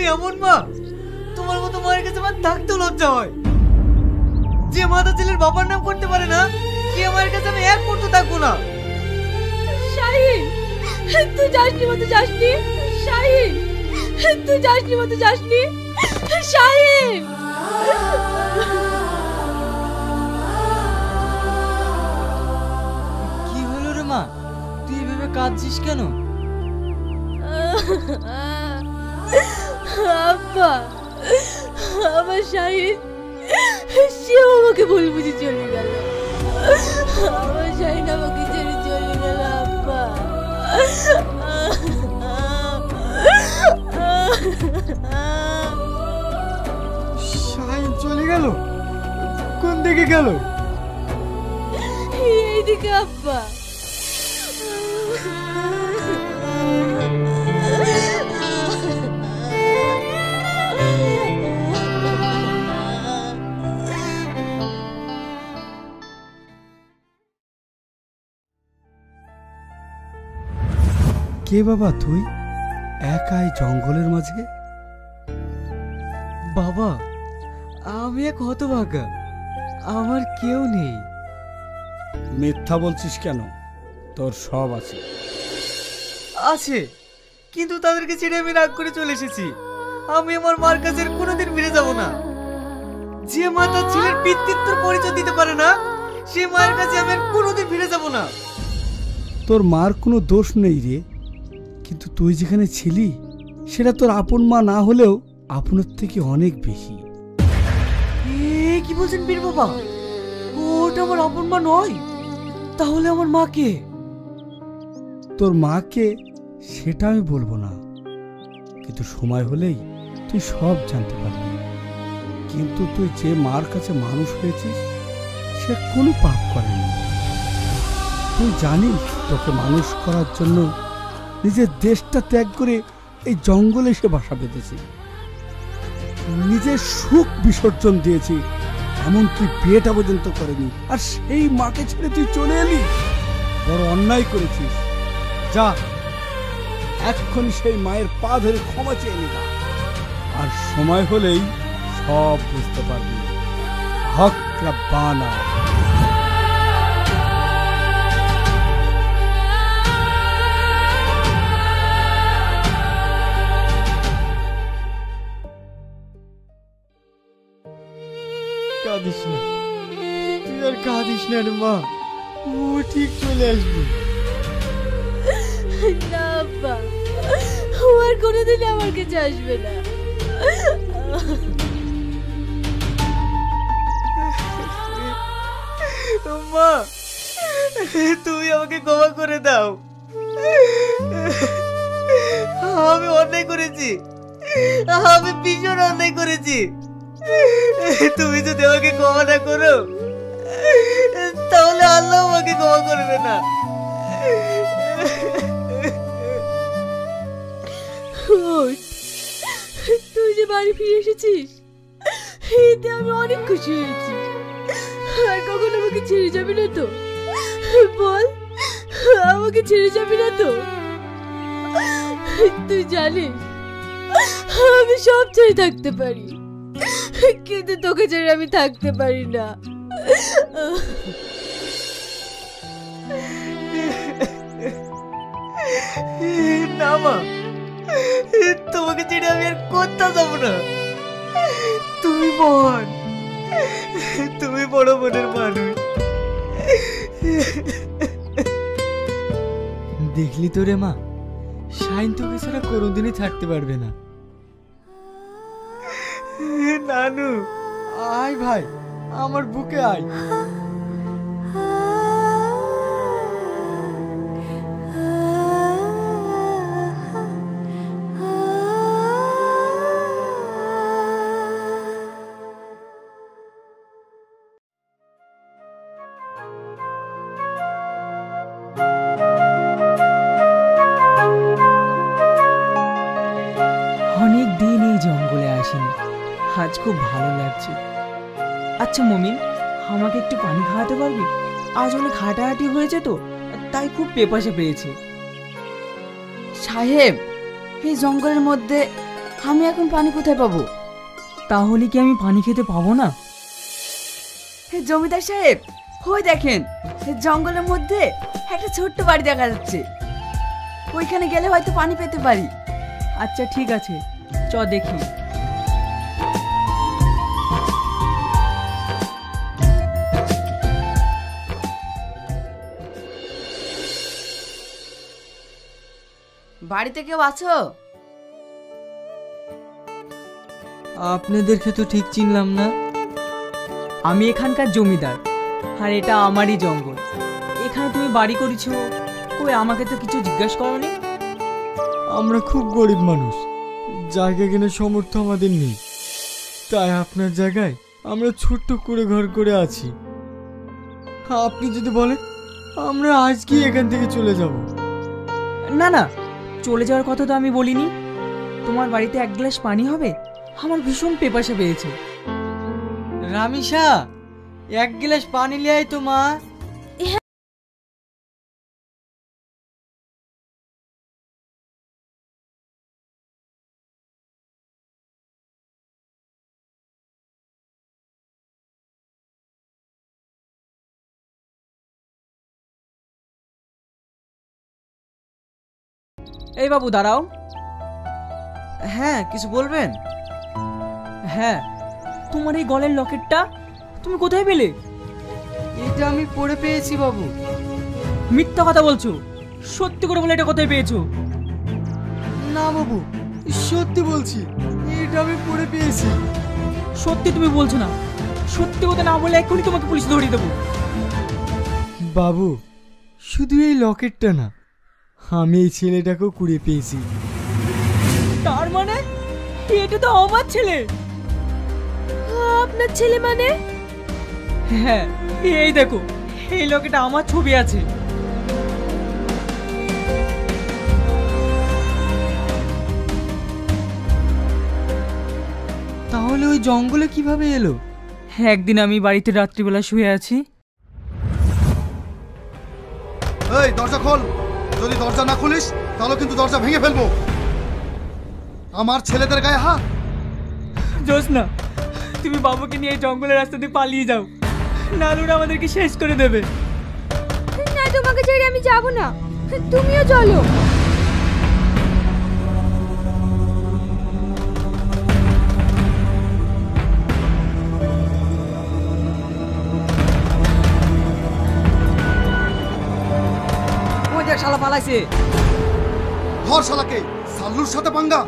তুমি এমন মা, তোমার মতো মায়ের কাছে আমার থাকতেও লজ্জা হয়। যে মা তার ছেলের বাবার নাম করতে পারে না, সে মায়ের কাছে আমি এক মুহূর্ত থাকবো না। শাহিন, তুই যাসনি মতো যাসনি। শাহিন, তুই যাসনি মতো যাসনি। শাহিন, কি হলো রে মা, তুই এভাবে কাঁদছিস কেন? আব্বা, আমার শাহিন সেও আমাকে ভুল বুঝে চলে গেল। আমার শাহিন আমাকে ছেড়ে চলে গেল আব্বা। শাহিন চলে গেল? কোন দিকে গেল? এইদিকে আব্বা। কে বাবা তুই একাই জঙ্গলের মাঝে? বাবা, আমি এক হতভাগা, আমার কেউ নেই। মিথ্যা বলছিস কেন? তোর সব আছে। আছে, কিন্তু তাদেরকে ছেড়ে আমি রাগ করে চলে এসেছি। আমি আমার মার কাছে আর কোনোদিন ফিরে যাব না। যে মা তার ছেলের পিতৃত্বের পরিচয় দিতে পারে না, সে মায়ের কাছে আমি আর কোনোদিন ফিরে যাব না। তোর মার কোনো দোষ নেই রে, কিন্তু তুই যেখানে ছিলি সেটা তোর আপন মা না হলেও আপনের থেকে অনেক বেশি। কি বলছেন বীর বাবা? ওটা আমার আপন মা নয়। তাহলে আমার মা কে? তোর মাকে সেটা আমি বলবো না, কিন্তু সময় হলেই তুই সব জানতে পারবি। কিন্তু তুই যে মার কাছে মানুষ হয়েছিস সে কোনো পাপ করেনি। তুই জানিস তোকে মানুষ করার জন্য নিজের দেশটা ত্যাগ করে এই জঙ্গলে এসে বাসা বেঁধেছি, নিজের সুখ বিসর্জন দিয়েছি, এমনকি বিয়েটা পর্যন্ত করেনি। আর সেই মাকে ছেড়ে তুই চলে এলি, বড় অন্যায় করেছিস। যা এক্ষুনি সেই মায়ের পা ধরে ক্ষমা চেয়ে নিলা, আর সময় হলেই সব বুঝতে পারবি। হক রাব্বানা। কাঁদিস না, তুই আর কাঁদিস না রে মা, ও ঠিক চলে আসবে। না আব্বা, ও আর কোনোদিন আমার কাছে আসবে না। মা, তুমি আমাকে ক্ষমা করে দাও। আমি অন্যায় করেছি, আমি ভীষণ অন্যায় করেছি। তুমি যদি আমাকে ক্ষমা না করো, তাহলে আল্লাহ আমাকে ক্ষমা করবে না। তুই যে বাড়ি ফিরে এসেছিস, এতে আমি অনেক খুশি হয়েছি। আর কখন আমাকে ছেড়ে যাবি না তো? বল, আমাকে ছেড়ে যাবি না তো? তুই জানিস আমি সব ছেড়ে থাকতে পারি, কিন্তু তোকে ছেড়ে আমি থাকতে পারি না। না মা, তোমাকে ছেড়ে আমি আর কোথাও যাবো না। তুমি বোন, তুমি বড় বোনের মানুষ। দেখলি তো রে মা, শাইন তোকে ছাড়া কোনোদিনই থাকতে পারবে না। নানু, আয় ভাই, আমার বুকে আয়। অনেক দিন এই জঙ্গলে আসিনি, আজ খুব ভালো লাগছে। আচ্ছা মমিন, আমাকে একটু পানি খাওয়াতে পারবি? আজ অনেক হাঁটাহাঁটি হয়েছে তো, তাই খুব পেপাসা পেয়েছে। সাহেব, এই জঙ্গলের মধ্যে আমি এখন পানি কোথায় পাবো? তাহলে কি আমি পানি খেতে পাবো না? জমিদার সাহেব, ওই দেখেন, জঙ্গলের মধ্যে একটা ছোট্ট বাড়ি দেখা যাচ্ছে। ওইখানে গেলে হয়তো পানি পেতে পারি। আচ্ছা ঠিক আছে, চ দেখি। বাড়িতে কেউ আছো? আপনাদেরকে তো ঠিক চিনলাম না। আমি এখানকার জমিদার, আর এটা আমারই জঙ্গল। এখানে তুমি বাড়ি করেছো, কই আমাকে তো কিছু জিজ্ঞাসা করোনি? আমরা খুব গরিব মানুষ, জায়গা কেনার সামর্থ্য আমাদের নেই, তাই আপনার জায়গায় আমরা ছোট্ট করে ঘর করে আছি। আপনি যদি বলেন আমরা আজকেই এখান থেকে চলে যাব। না না, চলে যাওয়ার কথা তো আমি বলিনি। তোমার বাড়িতে এক গ্লাস পানি হবে? আমার ভীষণ পেপাসা পেয়েছে। রামিসা, এক গ্লাস পানি নিয়ে আয় তো মা। এই বাবু দাঁড়াও। হ্যাঁ, কিছু বলবেন? হ্যাঁ, তোমার এই গলের লকেটটা তুমি কোথায় পেলে? এটা আমি পড়ে পেয়েছি বাবু। মিথ্যা কথা বলছো, সত্যি করে বলে এটা কোথায় পেয়েছো? না বাবু, সত্যি বলছি, এটা আমি পড়ে পেয়েছি। সত্যি তুমি বলছো না? সত্যি কথা না বলে এক্ষুনি তোমাকে পুলিশ ধরিয়ে দেবো। বাবু, শুধু এই লকেটটা না, আমি এই ছেলেটাকেও কুড়িয়ে পেয়েছি। তার মানে এটা তো আমার ছেলে। আপনার ছেলে মানে? হ্যাঁ, এই দেখো, এই লকেটে আমার ছবি আছে। তাহলে ওই জঙ্গলে কিভাবে এলো? একদিন আমি বাড়িতে রাত্রিবেলা শুয়ে আছি। এই দরজা খোল, যদি দরজা না খুলিস তাহলে কিন্তু দরজা ভেঙে ফেলবো। আমার ছেলেদের গায়ে হাত। জোসনা, তুমি বাবুকে নিয়ে এই জঙ্গলের রাস্তা দিয়ে পালিয়ে যাও, নাহলে ওরা আমাদেরকে শেষ করে দেবে। না, তোমাকে ছেড়ে আমি যাব না, তুমিও চলো। ওই দেখ শালা পালাইছে। ধর শালাকে, সাল্লুর সাথে পাঙ্গা।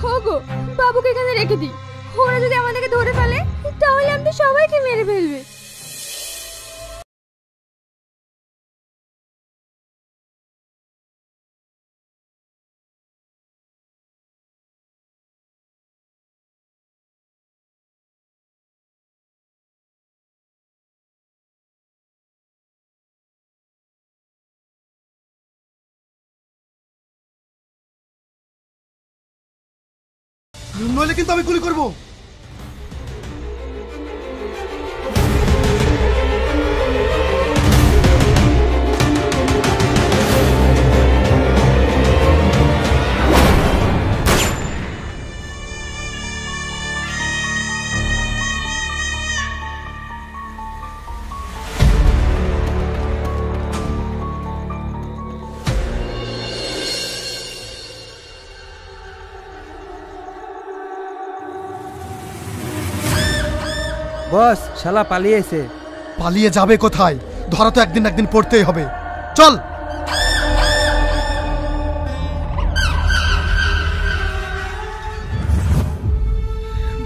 হোগো, বাবুকে এখানে রেখে দিই। ওরা যদি আমাদেরকে ধরে ফেলে তাহলে আমাদের সবাইকে মেরে ফেলবে। নইলে কিন্তু আমি গুলি করবো। বস, শালা পালিয়েছে। পালিয়ে যাবে কোথায়? ধরা তো একদিন একদিন পড়তেই হবে। চল।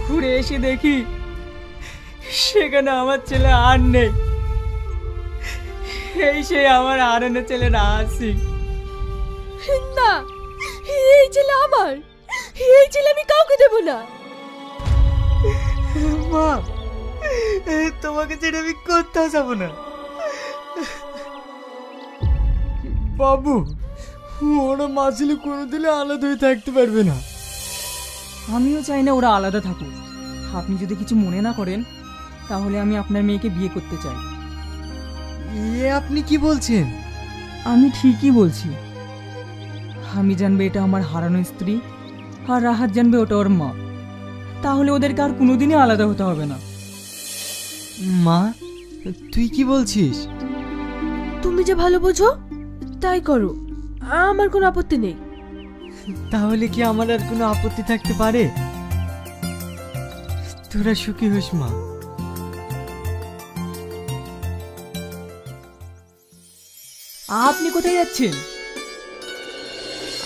ঘুরে এসে দেখি সেখানে আমার ছেলে আর নেই। এই সেই আমার হারানো ছেলে রাসি। না, এই ছেলে আমার। এই ছেলে আমি কাউকে দেব না। মা, তোমাকে ছেড়ে আমি কোথাও যাব না। বাবু, ওরা মা ছেলে কোনোদিনই আলাদা হয়ে থাকতে পারবে না। আমিও চাই না ওরা আলাদা থাকুক। আপনি যদি কিছু মনে না করেন তাহলে আমি আপনার মেয়েকে বিয়ে করতে চাই। এ আপনি কি বলছেন? আমি ঠিকই বলছি। আমি জানবে এটা আমার হারানো স্ত্রী, আর রাহাত জানবে ওটা ওর মা। তাহলে ওদেরকে আর কোনোদিনই আলাদা হতে হবে না। মা, তুই কি বলছিস? তুমি যে ভালো বোঝো তাই করো, আমার কোনো আপত্তি নেই। তাহলে কি আমার আর কোনো আপত্তি থাকতে পারে? তোরা সুখী হোস মা। আপনি কোথায় যাচ্ছেন?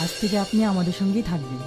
আজ থেকে আপনি আমাদের সঙ্গেই থাকবেন।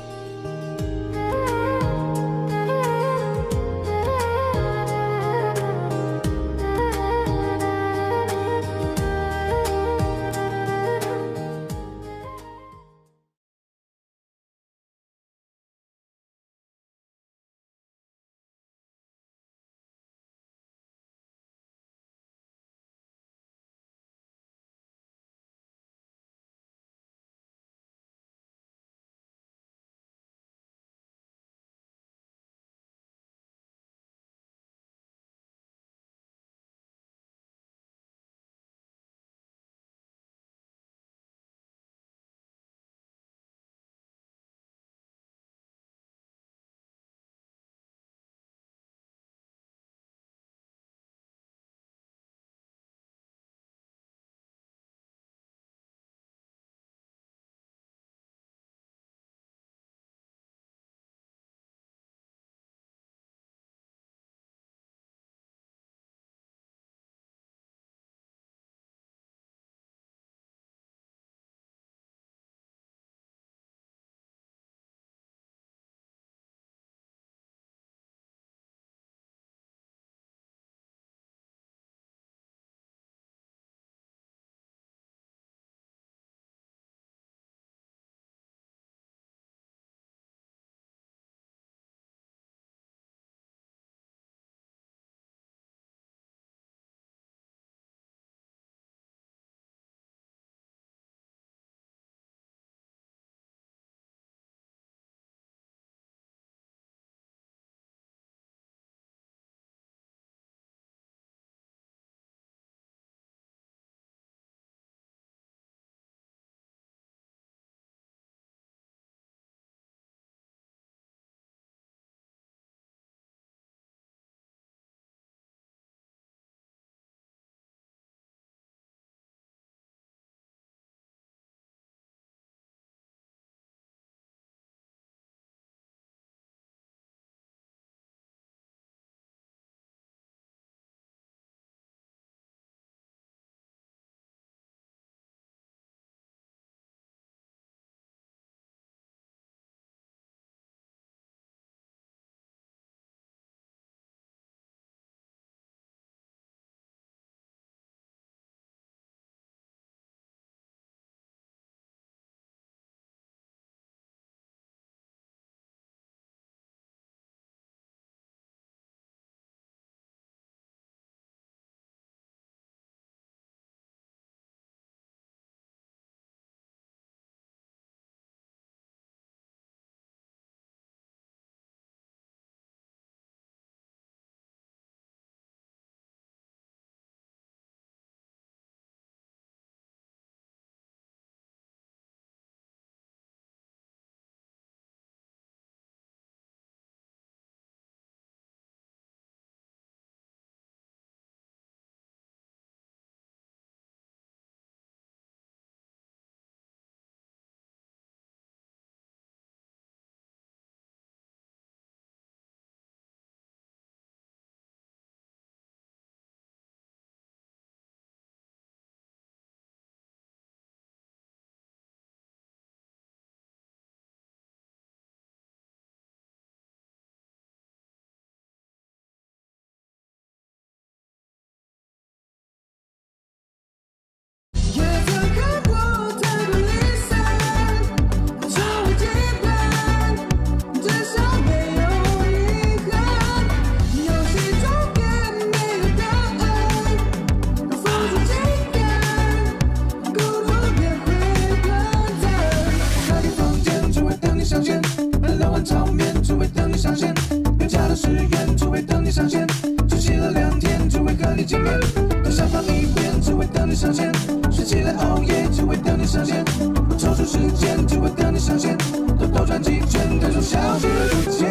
你见面，在沙发里面只为等你上线，学起来熬夜只为等你上线，我抽出时间只为等你上线，兜兜转几圈感受小姐的不见。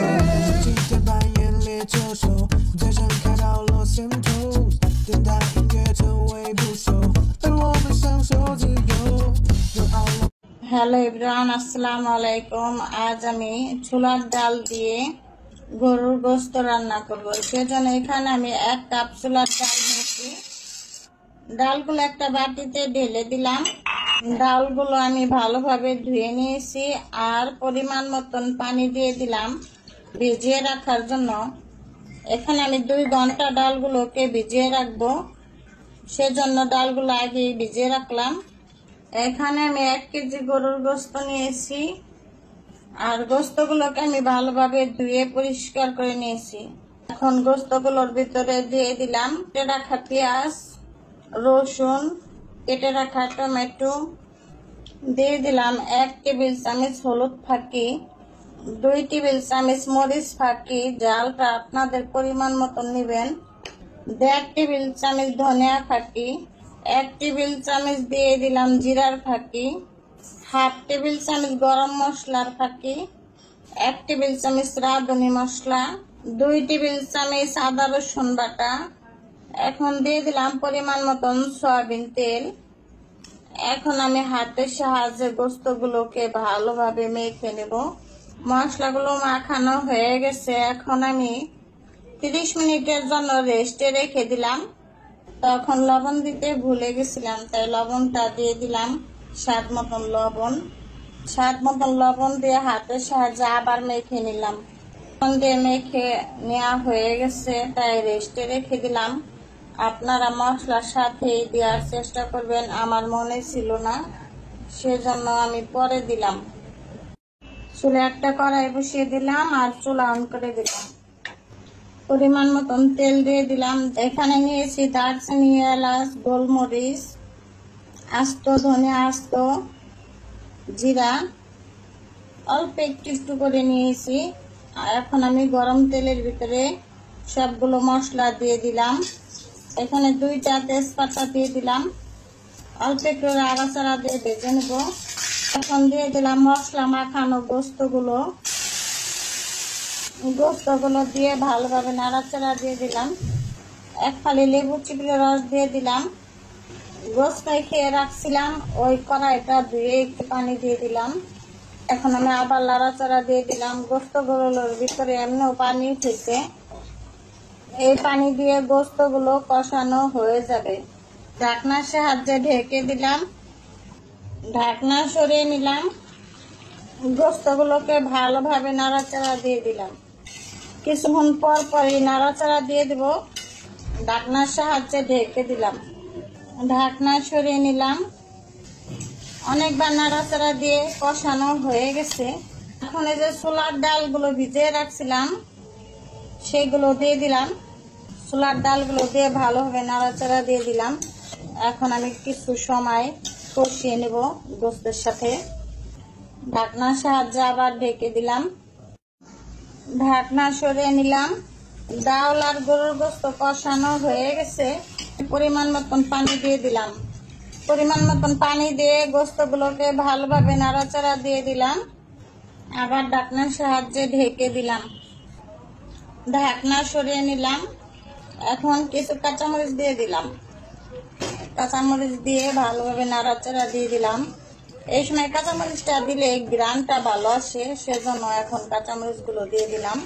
今天半夜烈酒手，在盛开到落线头，电台音乐成为捕手，而我们享受自由。হ্যালো এভরিওয়ান, আসসালামু আলাইকুম। আজ আমি ছোলার ডাল দিয়ে গরুর গোশত রান্না করব। সেজন্য এখানে আমি 1 কাপ ছোলার ডাল নিয়েছি। ডালগুলো একটা বাটিতে ঢেলে দিলাম। ডালগুলো আমি ভালোভাবে ধুয়ে নিয়েছি আর পরিমাণ মতন পানি দিয়ে দিলাম ভিজিয়ে রাখার জন্য। এখানে আমি 2 ঘন্টা ডালগুলোকে ভিজিয়ে রাখবো, সেজন্য ডালগুলো আগে ভিজিয়ে রাখলাম। এখানে আমি 1 কেজি গরুর গোশত নিয়েছি আর গোশতগুলোকে আমি ভালোভাবে ধুয়ে পরিষ্কার করে নিয়েছি। এখন গোশতগুলোর ভিতরে দিয়ে দিলাম কেটে রাখা পেঁয়াজ, রসুন, কেটে রাখা টমেটো, দিয়ে দিলাম 1 টেবিল চামচ হলুদ ফাঁকি, 2 টেবিল চামচ মরিচ ফাঁকি, ঝালটা আপনাদের পরিমাণ মতন নেবেন, 1.5 টেবিল চামচ ধনিয়া ফাঁকি, 1 টেবিল চামচ দিয়ে দিলাম জিরার ফাঁকি, 1/2 টেবিল চামচ গরম মশলার ফাঁকি, 1 টেবিল চামচ রাঁধুনি মশলা, 2 টেবিল চামচ আদা রসুন বাটা। এখন দিয়ে দিলাম পরিমাণ মতন সয়াবিন তেল। এখন আমি হাতের সাহায্যে গোশতগুলোকে ভালোভাবে মেখে নেব। মশলাগুলো মাখানো হয়ে গেছে। এখন আমি 30 মিনিটের জন্য রেস্টে রেখে দিলাম। তখন লবণ দিতে ভুলে গেছিলাম, তাই লবণটা দিয়ে দিলাম। স্বাদ মতন লবণ দিয়ে হাতের সাহায্যে আবার মেখে নিলাম। লবণ দিয়ে মেখে নেওয়া হয়ে গেছে, তাই রেস্টে রেখে দিলাম। আপনারা মশলার সাথেই দেওয়ার চেষ্টা করবেন, আমার মনে ছিল না, সেজন্য আমি পরে দিলাম। চুলে একটা কড়াই বসিয়ে দিলাম আর চুলা অন করে দিলাম। পরিমাণ মতন তেল দিয়ে দিলাম। এখানে নিয়েছি দারচিনি, এলাচ, গোলমরিচ, আস্ত ধনিয়া, আস্ত জিরা, অল্প একটু করে নিয়েছি। আর এখন আমি গরম তেলের ভিতরে সবগুলো মশলা দিয়ে দিলাম। এখানে 2টা তেজপাতা দিয়ে দিলাম, অল্প একটু নাড়াচাড়া দিয়ে ভেজে নেব। এখন দিয়ে দিলাম মশলা মাখানো গোশতগুলো দিয়ে ভালোভাবে নাড়াচাড়া দিয়ে দিলাম। 1 ফালি লেবু চিপড়ে রস দিয়ে দিলাম। গোশত খেয়ে রাখছিলাম, ওই কড়াইটা ধুয়ে একটু পানি দিয়ে দিলাম। এখন আমি আবার নাড়াচাড়া দিয়ে দিলাম। গোশতগুলোর ভিতরে এমনিও পানি উঠেছে, এই পানি দিয়ে গোশতগুলো কষানো হয়ে যাবে। ঢাকনার সাহায্যে ঢেকে দিলাম। ঢাকনা সরিয়ে নিলাম। গোশতগুলোকে ভালোভাবে নাড়াচাড়া দিয়ে দিলাম। কিছুক্ষণ পর পরই নাড়াচাড়া দিয়ে দেব। ঢাকনার সাহায্যে ঢেকে দিলাম। ঢাকনা সরিয়ে নিলাম। অনেকবার নাড়াচাড়া দিয়ে কষানো হয়ে গেছে। এখন এই যে ছোলার ডালগুলো ভিজিয়ে রাখছিলাম সেগুলো দিয়ে দিলাম। ছোলার ডালগুলো দিয়ে ভালোভাবে নাড়াচাড়া দিয়ে দিলাম। এখন আমি কিছু সময় কষিয়ে নেব গোশতের সাথে। ঢাকনার সাহায্যে আবার ঢেকে দিলাম। ঢাকনা সরিয়ে নিলাম। ডাল আর গরুর গোশত কষানো হয়ে গেছে। পরিমাণ মতন পানি দিয়ে দিলাম। পরিমাণ মতন পানি দিয়ে গোশতগুলোকে ভালোভাবে নাড়াচাড়া দিয়ে দিলাম। আবার ঢাকনার সাহায্যে ঢেকে দিলাম। ঢাকনা সরিয়ে নিলাম। এখন কিছু কাঁচামরিচ দিয়ে দিলাম। কাঁচামরিচ দিয়ে ভালোভাবে নাড়াচাড়া দিয়ে দিলাম। এই সময় কাঁচামরিচটা দিলে গ্রানটা ভালো আসে, সেজন্য এখন কাঁচামরিচগুলো দিয়ে দিলাম।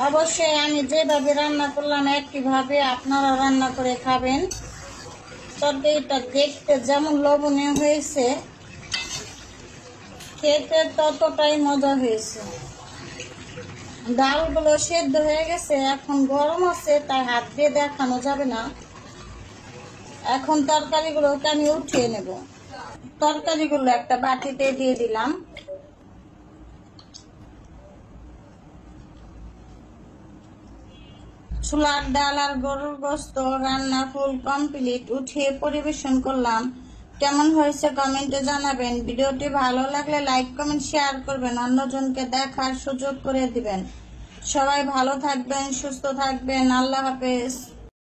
অবশ্যই আমি যেভাবে রান্না করলাম একইভাবে আপনারা রান্না করে খাবেন। তরকারিটা দেখতে যেমন লবণীয় হয়েছে, খেতে ততটাই মজা হয়েছে। ডালগুলো সেদ্ধ হয়ে গেছে, এখন গরম আছে তাই হাত দিয়ে দেখানো যাবে না। এখন তরকারিগুলোকে আমি উঠিয়ে নেব। তরকারিগুলো একটা বাটিতে দিয়ে দিলাম। ছোলার ডাল আর গরুর গোশত রান্না ফুল কমপ্লিট। উঠিয়ে পরিবেশন করলাম। কেমন হয়েছে কমেন্টে জানাবেন। ভিডিওটি ভালো লাগলে লাইক কমেন্ট শেয়ার করবেন, অন্যজনকে দেখার সুযোগ করে দিবেন। সবাই ভালো থাকবেন, সুস্থ থাকবেন। আল্লাহ হাফেজ।